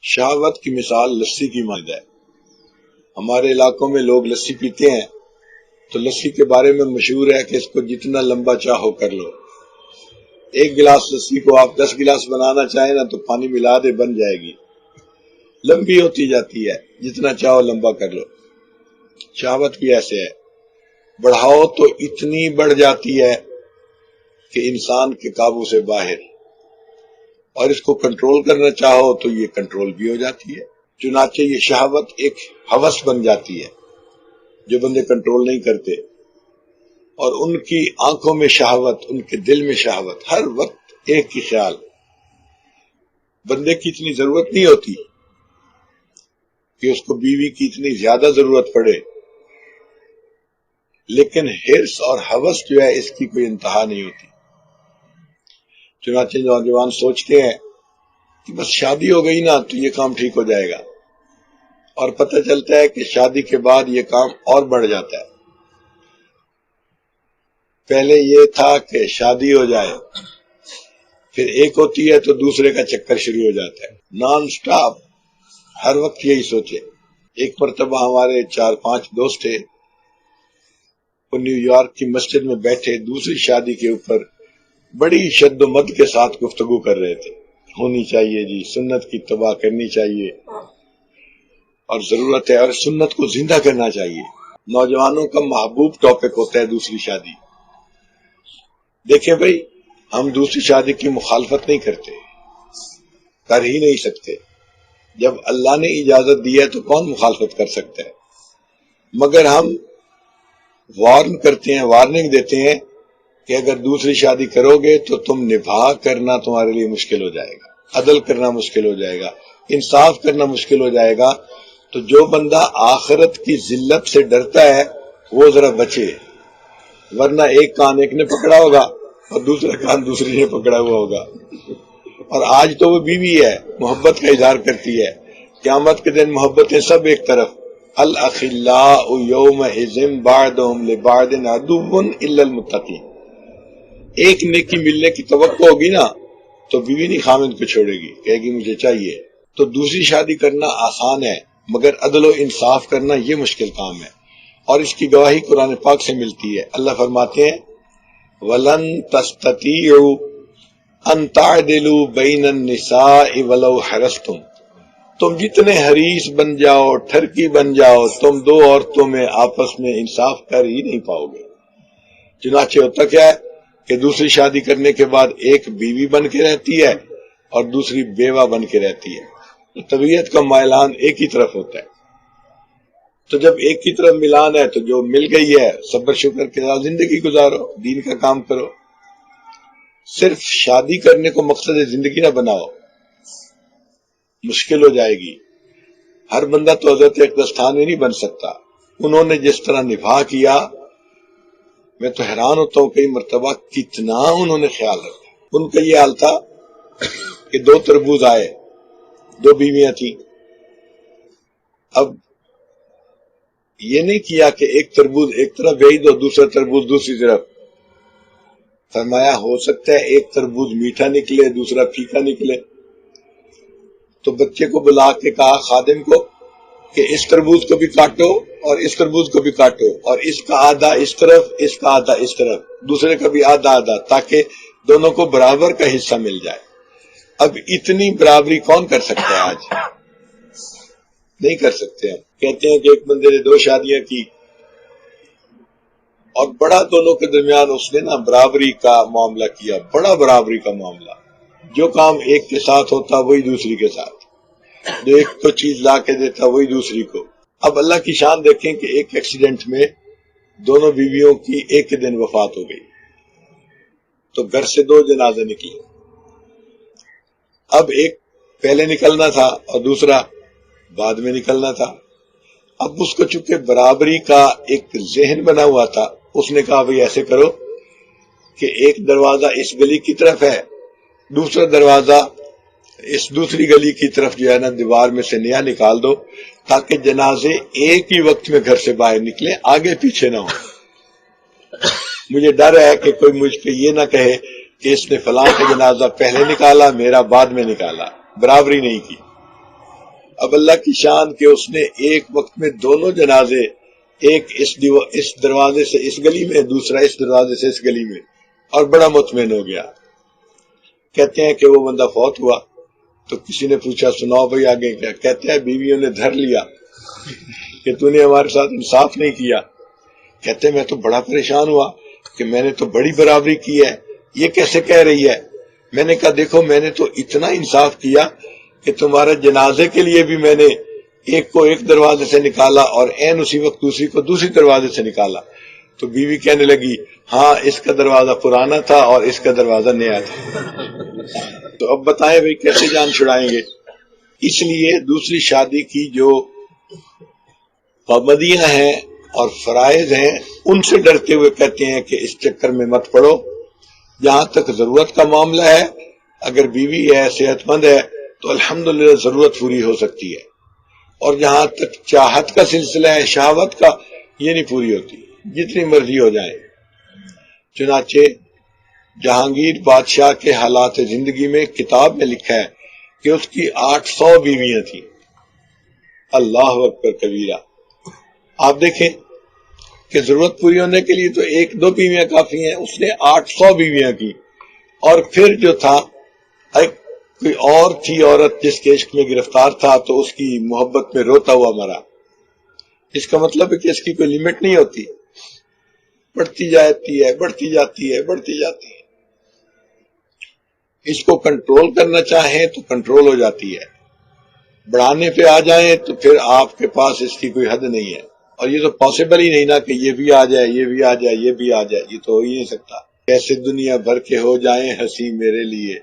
شہوت کی مثال لسی کی مانند ہے۔ ہمارے علاقوں میں لوگ لسی پیتے ہیں تو لسی کے بارے میں مشہور ہے کہ اس کو جتنا لمبا چاہو کر لو۔ ایک گلاس لسی کو آپ 10 گلاس بنانا چاہیں نا تو پانی ملا دے بن جائے گی، لمبی ہوتی جاتی ہے، جتنا چاہو لمبا کر لو۔ شہوت بھی ایسے ہے، بڑھاؤ تو اتنی بڑھ جاتی ہے کہ انسان کے قابو سے باہر، اور اس کو کنٹرول کرنا چاہو تو یہ کنٹرول بھی ہو جاتی ہے۔ چنانچہ یہ شہوت ایک ہوس بن جاتی ہے جو بندے کنٹرول نہیں کرتے، اور ان کی آنکھوں میں شہوت، ان کے دل میں شہوت، ہر وقت ایک ہی خیال۔ بندے کی اتنی ضرورت نہیں ہوتی کہ اس کو بیوی کی اتنی زیادہ ضرورت پڑے، لیکن حرص اور ہوس جو ہے اس کی کوئی انتہا نہیں ہوتی۔ چنانچہ نوجوان سوچتے ہیں کہ بس شادی ہو گئی نا تو یہ کام ٹھیک ہو جائے گا، اور پتہ چلتا ہے کہ شادی کے بعد یہ کام اور بڑھ جاتا ہے۔ پہلے یہ تھا کہ شادی ہو جائے، پھر ایک ہوتی ہے تو دوسرے کا چکر شروع ہو جاتا ہے، نان سٹاپ، ہر وقت یہی سوچے۔ ایک مرتبہ ہمارے 4-5 دوست تھے، وہ نیو یارک کی مسجد میں بیٹھے دوسری شادی کے اوپر بڑی شد و مد کے ساتھ گفتگو کر رہے تھے۔ ہونی چاہیے جی، سنت کی اتباع کرنی چاہیے، اور ضرورت ہے، اور سنت کو زندہ کرنا چاہیے۔ نوجوانوں کا محبوب ٹاپک ہوتا ہے دوسری شادی۔ دیکھیں بھائی، ہم دوسری شادی کی مخالفت نہیں کرتے، کر ہی نہیں سکتے۔ جب اللہ نے اجازت دی ہے تو کون مخالفت کر سکتا ہے؟ مگر ہم وارن کرتے ہیں، وارننگ دیتے ہیں کہ اگر دوسری شادی کرو گے تو تم نبھا کرنا تمہارے لیے مشکل ہو جائے گا، عدل کرنا مشکل ہو جائے گا، انصاف کرنا مشکل ہو جائے گا۔ تو جو بندہ آخرت کی ذلت سے ڈرتا ہے وہ ذرا بچے، ورنہ ایک کان ایک نے پکڑا ہوگا اور دوسرا کان دوسری نے پکڑا ہوا ہوگا۔ اور آج تو وہ بیوی ہے، محبت کا اظہار کرتی ہے، قیامت کے دن محبتیں سب ایک طرف۔ الاخلاء یومئذ بعضهم لبعض عدو الا المتقین۔ ایک نیکی ملنے کی توقع ہوگی نا تو بیوی نہیں خامند کو چھوڑے گی، کہے گی مجھے چاہیے۔ تو دوسری شادی کرنا آسان ہے، مگر عدل و انصاف کرنا یہ مشکل کام ہے، اور اس کی گواہی قرآن پاک سے ملتی ہے۔ اللہ فرماتے ہیں وَلَن تَسْتَطِيعُوا أَن تَعْدِلُوا بَيْنَ النِّسَاءِ وَلَوْ حَرَصْتُمْ۔ تم جتنے حریص بن جاؤ، ٹھرکی بن جاؤ، تم دو عورتوں میں آپس میں انصاف کر ہی نہیں پاؤ گے۔ چنانچہ ہوتا کیا ہے کہ دوسری شادی کرنے کے بعد ایک بیوی بن کے رہتی ہے اور دوسری بیوہ بن کے رہتی ہے۔ طبیعت کا مائلان ایک ہی طرف ہوتا ہے، تو جب ایک ہی طرف ملان ہے تو جو مل گئی ہے صبر شکر کے ساتھ زندگی گزارو، دین کا کام کرو۔ صرف شادی کرنے کو مقصد زندگی نہ بناؤ، مشکل ہو جائے گی۔ ہر بندہ تو حضرت اقدس ثانی نہیں بن سکتا۔ انہوں نے جس طرح نبھا کیا، میں تو حیران ہوتا ہوں کئی مرتبہ کتنا انہوں نے خیال رکھا۔ ان کا یہ حال تھا کہ 2 تربوز آئے، 2 بیویاں تھیں۔ اب یہ نہیں کیا کہ ایک تربوز ایک طرف بھیج دو، دوسرا تربوز دوسری طرف۔ فرمایا ہو سکتا ہے ایک تربوز میٹھا نکلے، دوسرا پھیکا نکلے۔ تو بچے کو بلا کے کہا خادم کو کہ اس تربوز کو بھی کاٹو اور اس تربوز کو بھی کاٹو، اور اس کا آدھا اس طرف، اس کا آدھا اس طرف، دوسرے کا بھی آدھا آدھا، تاکہ دونوں کو برابر کا حصہ مل جائے۔ اب اتنی برابری کون کر سکتا ہے؟ آج نہیں کر سکتے ہم۔ کہتے ہیں کہ ایک بندے نے 2 شادیاں کی اور بڑا دونوں کے درمیان اس نے نا برابری کا معاملہ کیا، بڑا برابری کا معاملہ۔ جو کام ایک کے ساتھ ہوتا وہی دوسری کے ساتھ، جو ایک کو چیز لا کے دیتا وہی دوسری کو۔ اب اللہ کی شان دیکھیں کہ ایک ایکسیڈنٹ میں دونوں بیویوں کی ایک کے دن وفات ہو گئی، تو گھر سے 2 جنازے نکلے۔ اب ایک پہلے نکلنا تھا اور دوسرا بعد میں نکلنا تھا۔ اب اس کو چونکہ برابری کا ایک ذہن بنا ہوا تھا، اس نے کہا بھئی ایسے کرو کہ ایک دروازہ اس گلی کی طرف ہے، دوسرا دروازہ اس دوسری گلی کی طرف جو ہے نا دیوار میں سے نیا نکال دو، تاکہ جنازے ایک ہی وقت میں گھر سے باہر نکلے، آگے پیچھے نہ ہو۔ مجھے ڈر ہے کہ کوئی مجھ پہ یہ نہ کہے کہ اس نے فلاں کا جنازہ پہلے نکالا، میرا بعد میں نکالا، برابری نہیں کی۔ اب اللہ کی شان کہ اس نے ایک وقت میں دونوں جنازے، ایک اس دروازے سے اس گلی میں، دوسرا اس دروازے سے اس گلی میں، اور بڑا مطمئن ہو گیا۔ کہتے ہیں کہ وہ بندہ فوت ہوا تو کسی نے پوچھا سناؤ بھائی آگے کیا؟ کہتے ہیں بیویوں نے دھر لیا کہ تو نے ہمارے ساتھ انصاف نہیں کیا۔ کہتے ہیں میں تو بڑا پریشان ہوا کہ میں نے تو بڑی برابری کی ہے، یہ کیسے کہہ رہی ہے؟ میں نے کہا دیکھو میں نے تو اتنا انصاف کیا کہ تمہارے جنازے کے لیے بھی میں نے ایک کو ایک دروازے سے نکالا اور عین اسی وقت دوسری کو دوسری دروازے سے نکالا۔ تو بیوی کہنے لگی ہاں اس کا دروازہ پرانا تھا اور اس کا دروازہ نیا تھا۔ تو اب بتائیں بھائی کیسے جان چھڑائیں گے؟ اس لیے دوسری شادی کی جو پابندیاں ہیں اور فرائض ہیں ان سے ڈرتے ہوئے کہتے ہیں کہ اس چکر میں مت پڑو۔ جہاں تک ضرورت کا معاملہ ہے، اگر بیوی ہے صحت مند ہے تو الحمدللہ ضرورت پوری ہو سکتی ہے، اور جہاں تک چاہت کا سلسلہ ہے، شہوت کا، یہ نہیں پوری ہوتی جتنی مرضی ہو جائے۔ چنانچہ جہانگیر بادشاہ کے حالات زندگی میں کتاب میں لکھا ہے کہ اس کی 800 بیویاں تھیں۔ اللہ اکبر کبیرہ۔ آپ دیکھیں کہ ضرورت پوری ہونے کے لیے تو ایک دو بیویاں کافی ہیں، اس نے 800 بیویاں کی، اور پھر جو تھا کوئی اور تھی عورت جس کے عشق میں گرفتار تھا تو اس کی محبت میں روتا ہوا مرا۔ اس کا مطلب ہے کہ اس کی کوئی لمٹ نہیں ہوتی، بڑھتی جاتی ہے، بڑھتی جاتی ہے، بڑھتی جاتی ہے۔ اس کو کنٹرول کرنا چاہیں تو کنٹرول ہو جاتی ہے، بڑھانے پہ آ جائیں تو پھر آپ کے پاس اس کی کوئی حد نہیں ہے۔ اور یہ تو پاسبل ہی نہیں نا کہ یہ بھی آ جائے، یہ بھی آ جائے، یہ بھی آ جائے، یہ تو ہو ہی نہیں سکتا۔ کیسے دنیا بھر کے ہو جائیں ہنسی میرے لیے،